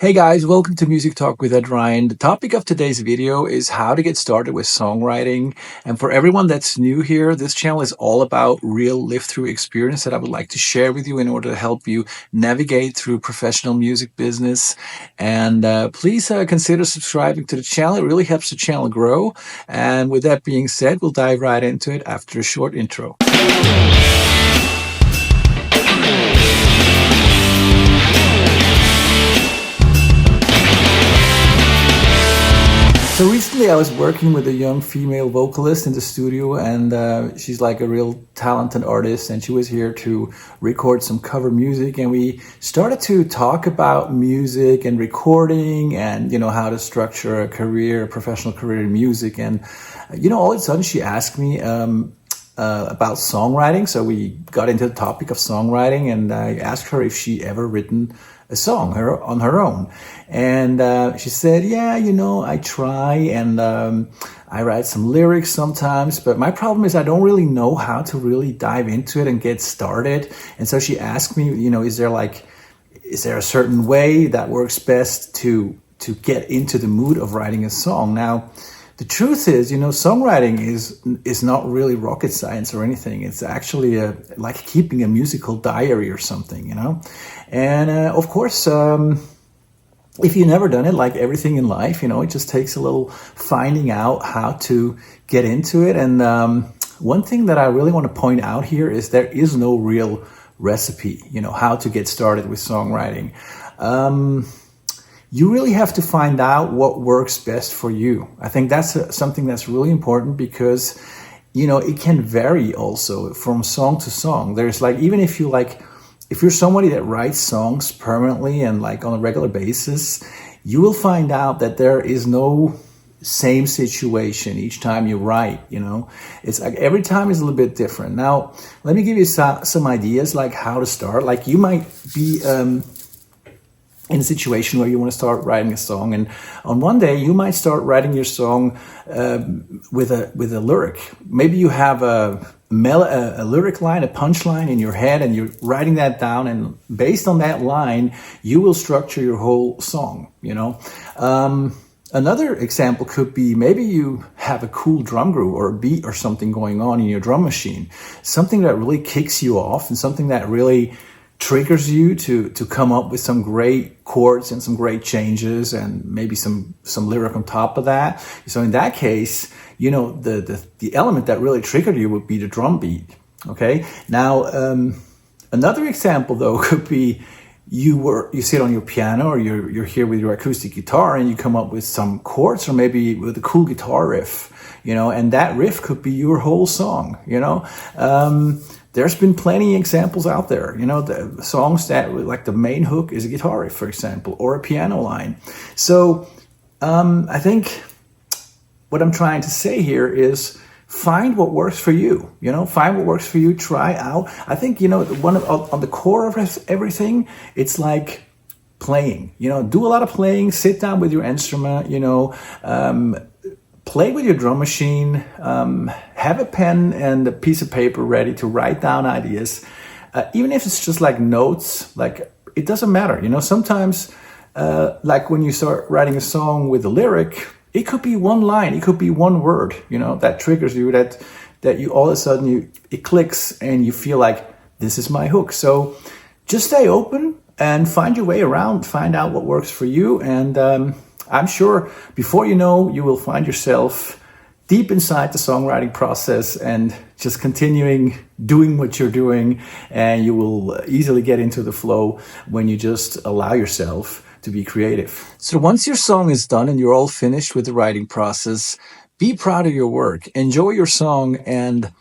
Hey guys, welcome to Music Talk with Ad-Rian. The topic of today's video is how to get started with songwriting. And for everyone that's new here, this channel is all about real live-through experience that I would like to share with you in order to help you navigate through professional music business. And please consider subscribing to the channel. It really helps the channel grow. And with that being said, we'll dive right into it after a short intro. So recently I was working with a young female vocalist in the studio, and she's like a real talented artist, and she was here to record some cover music, and we started to talk about music and recording and how to structure a career, a professional career in music. And all of a sudden she asked me about songwriting. So we got into the topic of songwriting, and I asked her if she ever written a song on her own. And she said, yeah, I try, and I write some lyrics sometimes, but my problem is I don't really know how to really dive into it and get started. And so she asked me, is there a certain way that works best to get into the mood of writing a song? Now, the truth is, songwriting is not really rocket science or anything. It's actually like keeping a musical diary or something, And of course, if you've never done it, like everything in life, it just takes a little finding out how to get into it. And one thing that I really want to point out here is there is no real recipe, how to get started with songwriting. You really have to find out what works best for you. I think that's something that's really important because, it can vary also from song to song. There's even if you're somebody that writes songs permanently and on a regular basis, you will find out that there is no same situation each time you write. It's like every time is a little bit different. Now, let me give you some ideas how to start. You might be in a situation where you want to start writing a song, and on one day you might start writing your song with a lyric. Maybe you have a lyric line, a punch line in your head, and you're writing that down, and based on that line you will structure your whole song. Another example could be maybe you have a cool drum groove or a beat or something going on in your drum machine, something that really kicks you off and something that really triggers you to come up with some great chords and some great changes and maybe some lyric on top of that. So in that case, the element that really triggered you would be the drum beat. Okay. Now, another example though could be you sit on your piano, or you're here with your acoustic guitar, and you come up with some chords, or maybe with a cool guitar riff, and that riff could be your whole song. There's been plenty of examples out there, the songs that the main hook is a guitar riff, for example, or a piano line. So I think what I'm trying to say here is find what works for you, find what works for you, try out. I think, on the core of everything, it's like playing, do a lot of playing, sit down with your instrument, play with your drum machine, have a pen and a piece of paper ready to write down ideas. Even if it's just notes, it doesn't matter. Sometimes when you start writing a song with a lyric, it could be one line, it could be one word, that triggers you, that you all of a sudden it clicks and you feel like this is my hook. So just stay open and find your way around, find out what works for you. And I'm sure before you know, you will find yourself deep inside the songwriting process and just continuing doing what you're doing, and you will easily get into the flow when you just allow yourself to be creative. So once your song is done and you're all finished with the writing process, be proud of your work, enjoy your song, and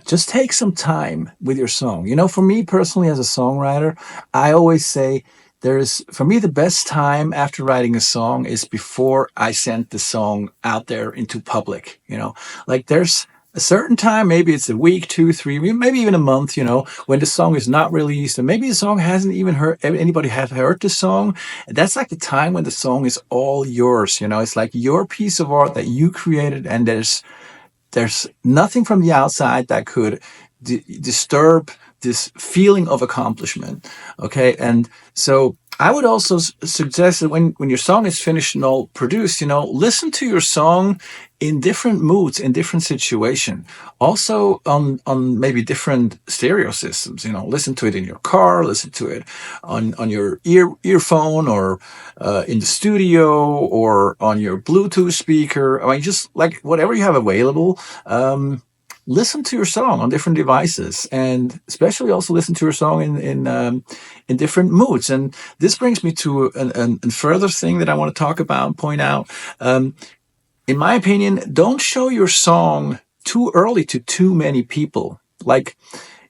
just take some time with your song. For me personally as a songwriter, I always say, for me, the best time after writing a song is before I send the song out there into public. There's a certain time, maybe it's a week, 2, 3, maybe even a month, when the song is not released, and maybe the song hasn't even anybody have heard the song. That's the time when the song is all yours. It's like your piece of art that you created, and there's nothing from the outside that could disturb this feeling of accomplishment. Okay. And so I would also suggest that when your song is finished and all produced, listen to your song in different moods, in different situation. Also on maybe different stereo systems. Listen to it in your car, listen to it on your earphone, or in the studio, or on your Bluetooth speaker. I mean, just like whatever you have available. Listen to your song on different devices, and especially also listen to your song in different moods. And this brings me to a further thing that I want to talk about, point out. In my opinion, don't show your song too early to too many people. Like,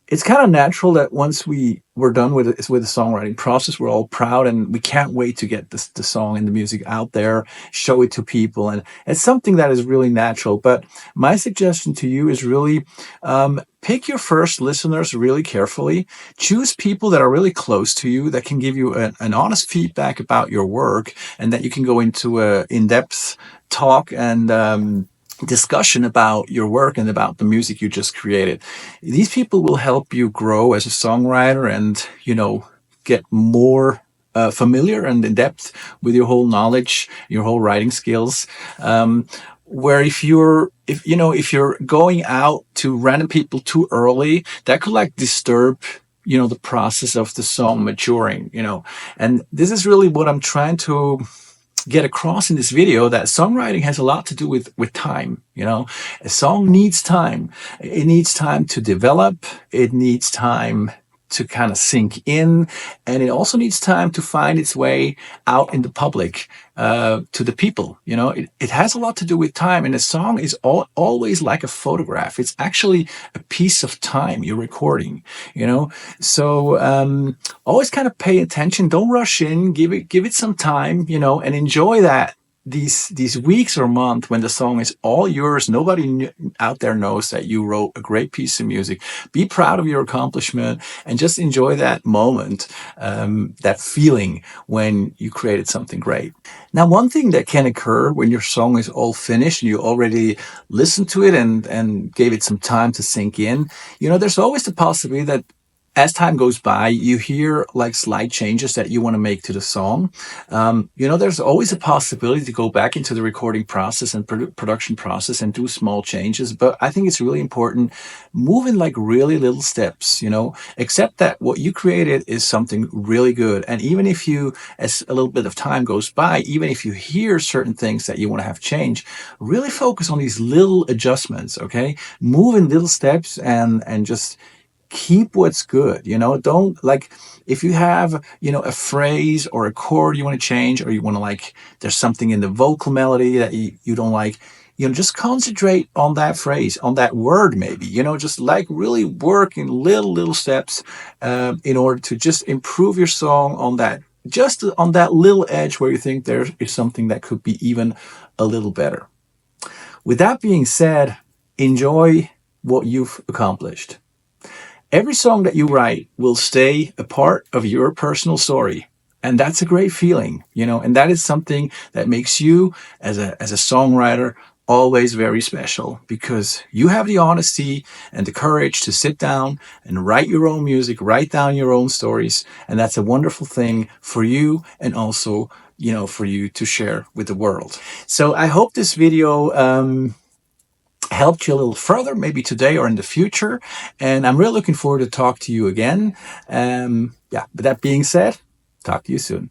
it's kind of natural that once we're done with the songwriting process, we're all proud and we can't wait to get the song and the music out there, show it to people. And it's something that is really natural. But my suggestion to you is really pick your first listeners really carefully. Choose people that are really close to you, that can give you an honest feedback about your work, and that you can go into a in-depth talk and discussion about your work and about the music you just created. These people will help you grow as a songwriter and, get more familiar and in depth with your whole knowledge, your whole writing skills. Where if you're going out to random people too early, that could like disturb the process of the song maturing. And this is really what I'm trying to get across in this video, that songwriting has a lot to do with time. A song needs time. It needs time to develop. It needs time to kind of sink in, and it also needs time to find its way out in the public, to the people. It has a lot to do with time, and a song is always like a photograph. It's actually a piece of time you're recording. So always kind of pay attention. Don't rush in. Give it some time. And enjoy that. These weeks or month when the song is all yours, nobody out there knows that you wrote a great piece of music. Be proud of your accomplishment and just enjoy that moment, that feeling when you created something great. Now, one thing that can occur when your song is all finished and you already listened to it and gave it some time to sink in, there's always the possibility that as time goes by, you hear like slight changes that you want to make to the song. There's always a possibility to go back into the recording process and production process and do small changes. But I think it's really important, move in like really little steps, accept that what you created is something really good. And even if as a little bit of time goes by, even if you hear certain things that you want to have changed, really focus on these little adjustments, okay? Move in little steps and just keep what's good. Don't, like, if you have, a phrase or a chord you want to change, or you want to, there's something in the vocal melody that you don't like, just concentrate on that phrase, on that word, maybe, just really work in little steps, in order to just improve your song on that little edge where you think there is something that could be even a little better. With that being said, enjoy what you've accomplished. Every song that you write will stay a part of your personal story. And that's a great feeling, and that is something that makes you as a songwriter always very special, because you have the honesty and the courage to sit down and write your own music, write down your own stories. And that's a wonderful thing for you, and also, for you to share with the world. So I hope this video, helped you a little further, maybe today or in the future. And I'm really looking forward to talk to you again. With that being said, talk to you soon.